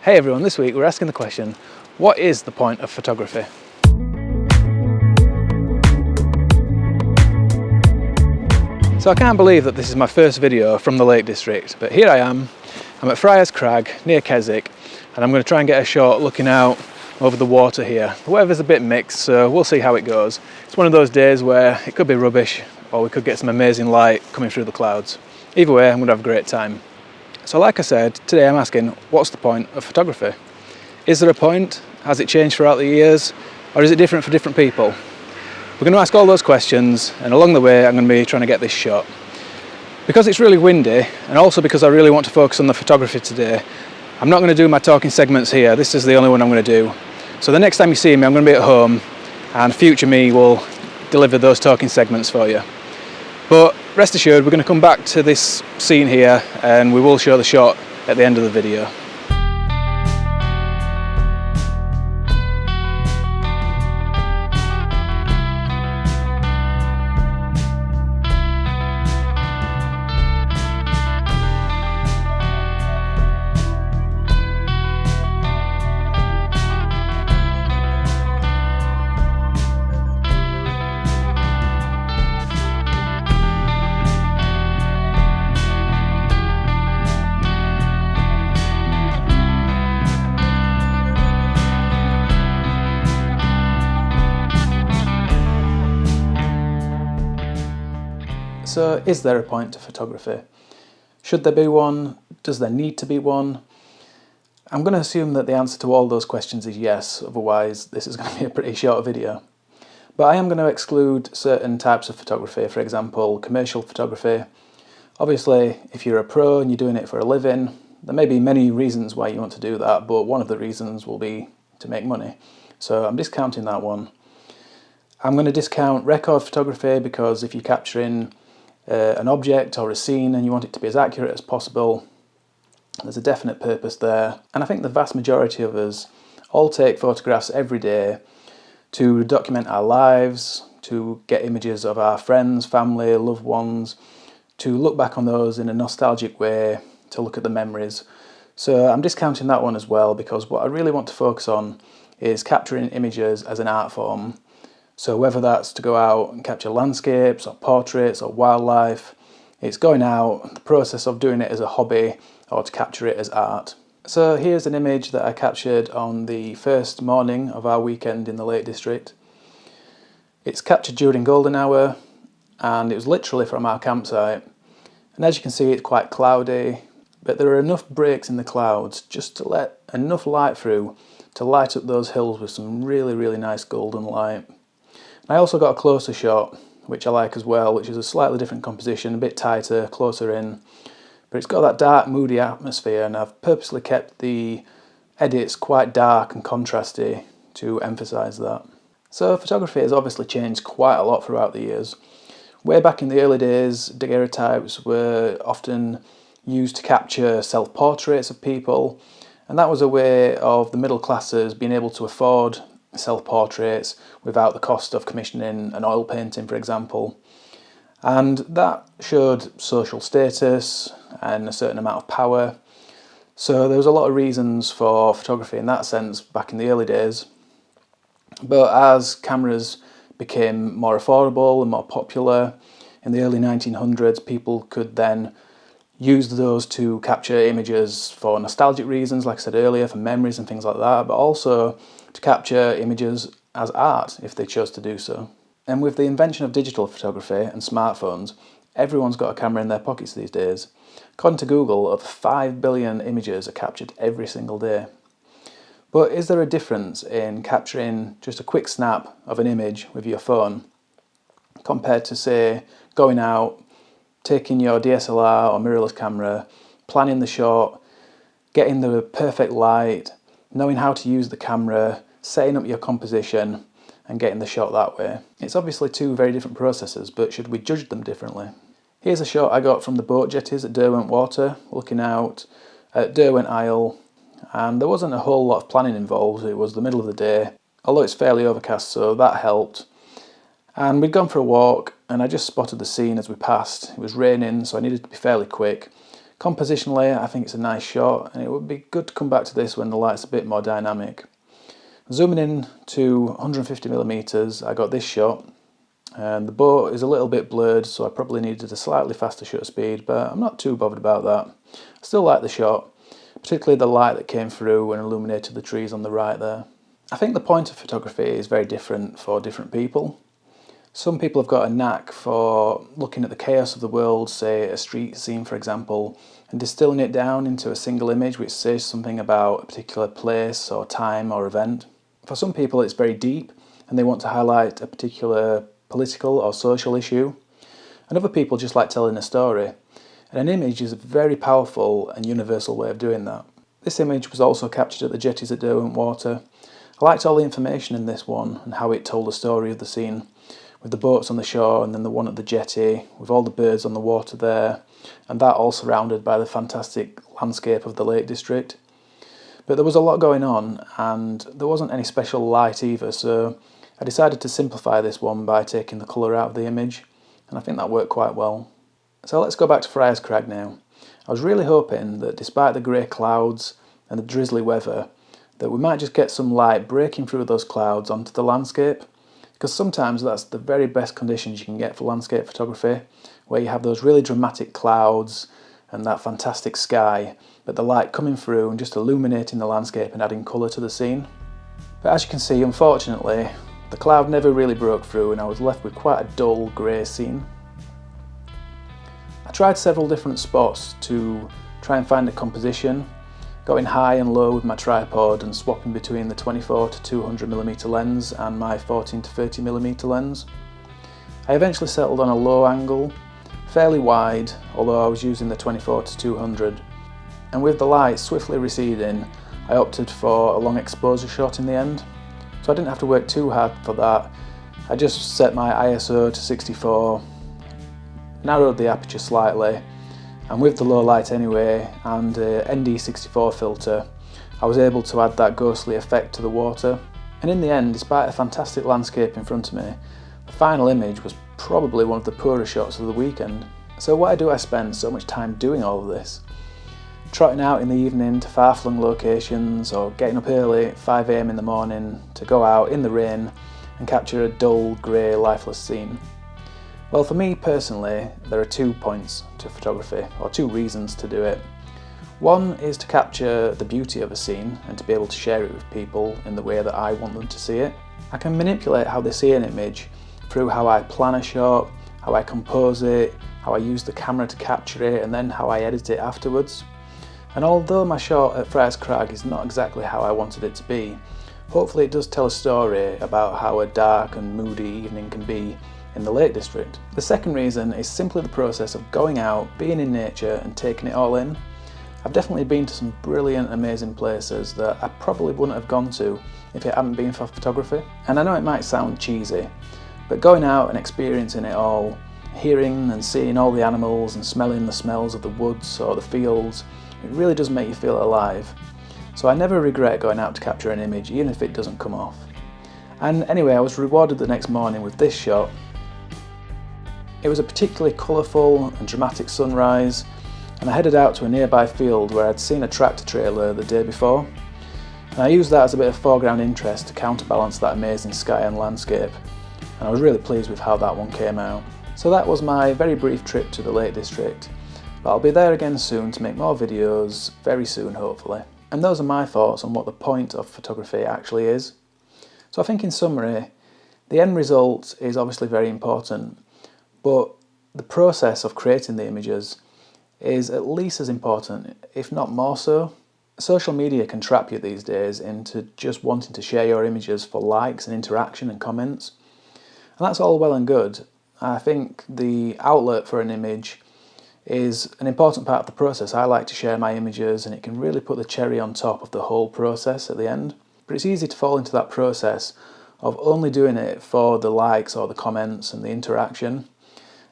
Hey everyone, this week we're asking the question, what is the point of photography? So I can't believe that this is my first video from the Lake District, but here I am. I'm at Friars Crag near Keswick, and I'm going to try and get a shot looking out over the water here. The weather's a bit mixed, so we'll see how it goes. It's one of those days where it could be rubbish, or we could get some amazing light coming through the clouds. Either way, I'm going to have a great time. So like I said, today I'm asking, what's the point of photography? Is there a point? Has it changed throughout the years? Or is it different for different people? We're going to ask all those questions, and along the way I'm going to be trying to get this shot. Because it's really windy, and also because I really want to focus on the photography today, I'm not going to do my talking segments here. This is the only one I'm going to do. So the next time you see me, I'm going to be at home, and future me will deliver those talking segments for you. But rest assured, we're going to come back to this scene here, and we will show the shot at the end of the video. So, is there a point to photography? Should there be one? Does there need to be one? I'm going to assume that the answer to all those questions is yes, otherwise this is going to be a pretty short video. But I am going to exclude certain types of photography, for example, commercial photography. Obviously, if you're a pro and you're doing it for a living, there may be many reasons why you want to do that, but one of the reasons will be to make money. So I'm discounting that one. I'm going to discount record photography because if you're capturing an object or a scene and you want it to be as accurate as possible, there's a definite purpose there. And I think the vast majority of us all take photographs every day to document our lives, to get images of our friends, family, loved ones, to look back on those in a nostalgic way, to look at the memories. So I'm discounting that one as well, because what I really want to focus on is capturing images as an art form. So whether that's to go out and capture landscapes or portraits or wildlife, it's going out, the process of doing it as a hobby or to capture it as art. So here's an image that I captured on the first morning of our weekend in the Lake District. It's captured during golden hour, and it was literally from our campsite. And as you can see, it's quite cloudy, but there are enough breaks in the clouds just to let enough light through to light up those hills with some really nice golden light. I also got a closer shot, which I like as well, which is a slightly different composition, a bit tighter, closer in. But it's got that dark, moody atmosphere, and I've purposely kept the edits quite dark and contrasty to emphasise that. So photography has obviously changed quite a lot throughout the years. Way back in the early days, daguerreotypes were often used to capture self-portraits of people, and that was a way of the middle classes being able to afford self-portraits without the cost of commissioning an oil painting, for example. And that showed social status and a certain amount of power. So there was a lot of reasons for photography in that sense back in the early days. But as cameras became more affordable and more popular in the early 1900s, people could then use those to capture images for nostalgic reasons, like I said earlier, for memories and things like that, but also to capture images as art if they chose to do so. And with the invention of digital photography and smartphones, everyone's got a camera in their pockets these days. According to Google, over 5 billion images are captured every single day. But is there a difference in capturing just a quick snap of an image with your phone compared to, say, going out, taking your DSLR or mirrorless camera, planning the shot, getting the perfect light, knowing how to use the camera, setting up your composition and getting the shot that way? It's obviously two very different processes, but should we judge them differently? Here's a shot I got from the boat jetties at Derwent Water, looking out at Derwent Isle, and there wasn't a whole lot of planning involved. It was the middle of the day, although it's fairly overcast, so that helped. And we'd gone for a walk, and I just spotted the scene as we passed. It was raining, so I needed to be fairly quick. Compositionally, I think it's a nice shot, and it would be good to come back to this when the light's a bit more dynamic. Zooming in to 150mm, I got this shot, and the boat is a little bit blurred, so I probably needed a slightly faster shutter speed, but I'm not too bothered about that. I still like the shot, particularly the light that came through and illuminated the trees on the right there. I think the point of photography is very different for different people. Some people have got a knack for looking at the chaos of the world, say a street scene for example, and distilling it down into a single image which says something about a particular place or time or event. For some people it's very deep and they want to highlight a particular political or social issue, and other people just like telling a story, and an image is a very powerful and universal way of doing that. This image was also captured at the jetties at Derwentwater. I liked all the information in this one and how it told the story of the scene, with the boats on the shore and then the one at the jetty, with all the birds on the water there, and that all surrounded by the fantastic landscape of the Lake District. But there was a lot going on and there wasn't any special light either, so I decided to simplify this one by taking the colour out of the image, and I think that worked quite well. So let's go back to Friars Crag now. I was really hoping that despite the grey clouds and the drizzly weather, that we might just get some light breaking through those clouds onto the landscape, because sometimes that's the very best conditions you can get for landscape photography, where you have those really dramatic clouds and that fantastic sky, but the light coming through and just illuminating the landscape and adding colour to the scene. But as you can see, unfortunately, the cloud never really broke through and I was left with quite a dull grey scene. I tried several different spots to try and find a composition, going high and low with my tripod and swapping between the 24 to 200mm lens and my 14 to 30mm lens. I eventually settled on a low angle, fairly wide, although I was using the 24 to 200, and with the light swiftly receding, I opted for a long exposure shot in the end. So I didn't have to work too hard for that. I just set my ISO to 64, narrowed the aperture slightly, and with the low light anyway and a ND64 filter, I was able to add that ghostly effect to the water. And in the end, despite a fantastic landscape in front of me, the final image was probably one of the poorer shots of the weekend. So why do I spend so much time doing all of this? Trotting out in the evening to far-flung locations, or getting up early at 5 AM in the morning to go out in the rain and capture a dull, grey, lifeless scene? Well, for me personally, there are 2 points to photography, or 2 reasons to do it. One is to capture the beauty of a scene and to be able to share it with people in the way that I want them to see it. I can manipulate how they see an image through how I plan a shot, how I compose it, how I use the camera to capture it, and then how I edit it afterwards. And although my shot at Friars Crag is not exactly how I wanted it to be, hopefully it does tell a story about how a dark and moody evening can be in the Lake District. The second reason is simply the process of going out, being in nature and taking it all in. I've definitely been to some brilliant, amazing places that I probably wouldn't have gone to if it hadn't been for photography. And I know it might sound cheesy, but going out and experiencing it all, hearing and seeing all the animals and smelling the smells of the woods or the fields, it really does make you feel alive. So I never regret going out to capture an image, even if it doesn't come off. And anyway, I was rewarded the next morning with this shot. It was a particularly colourful and dramatic sunrise, and I headed out to a nearby field where I'd seen a tractor trailer the day before. And I used that as a bit of foreground interest to counterbalance that amazing sky and landscape, and I was really pleased with how that one came out. So that was my very brief trip to the Lake District, but I'll be there again soon to make more videos, very soon hopefully. And those are my thoughts on what the point of photography actually is. So I think in summary, the end result is obviously very important, but the process of creating the images is at least as important, if not more so. Social media can trap you these days into just wanting to share your images for likes and interaction and comments. And that's all well and good. I think the outlet for an image is an important part of the process. I like to share my images and it can really put the cherry on top of the whole process at the end. But it's easy to fall into that process of only doing it for the likes or the comments and the interaction.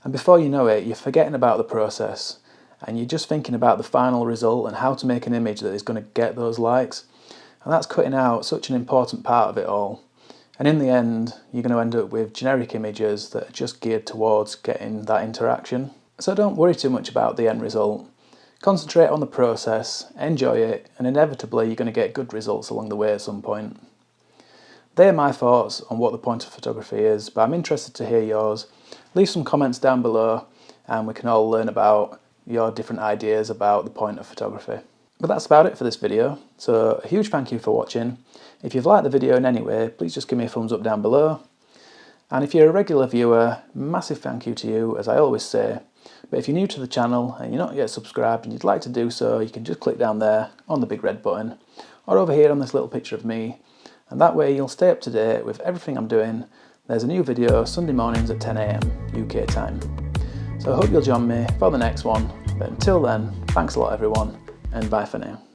And before you know it, you're forgetting about the process and you're just thinking about the final result and how to make an image that is going to get those likes. And that's cutting out such an important part of it all. And in the end, you're going to end up with generic images that are just geared towards getting that interaction. So don't worry too much about the end result. Concentrate on the process, enjoy it, and inevitably you're going to get good results along the way at some point. They're my thoughts on what the point of photography is, but I'm interested to hear yours. Leave some comments down below and we can all learn about your different ideas about the point of photography. But that's about it for this video, so a huge thank you for watching. If you've liked the video in any way, please just give me a thumbs up down below. And if you're a regular viewer, massive thank you to you, as I always say. But if you're new to the channel and you're not yet subscribed and you'd like to do so, you can just click down there on the big red button, or over here on this little picture of me, and that way you'll stay up to date with everything I'm doing. There's a new video Sunday mornings at 10 AM UK time. So I hope you'll join me for the next one, but until then, thanks a lot everyone, and bye for now.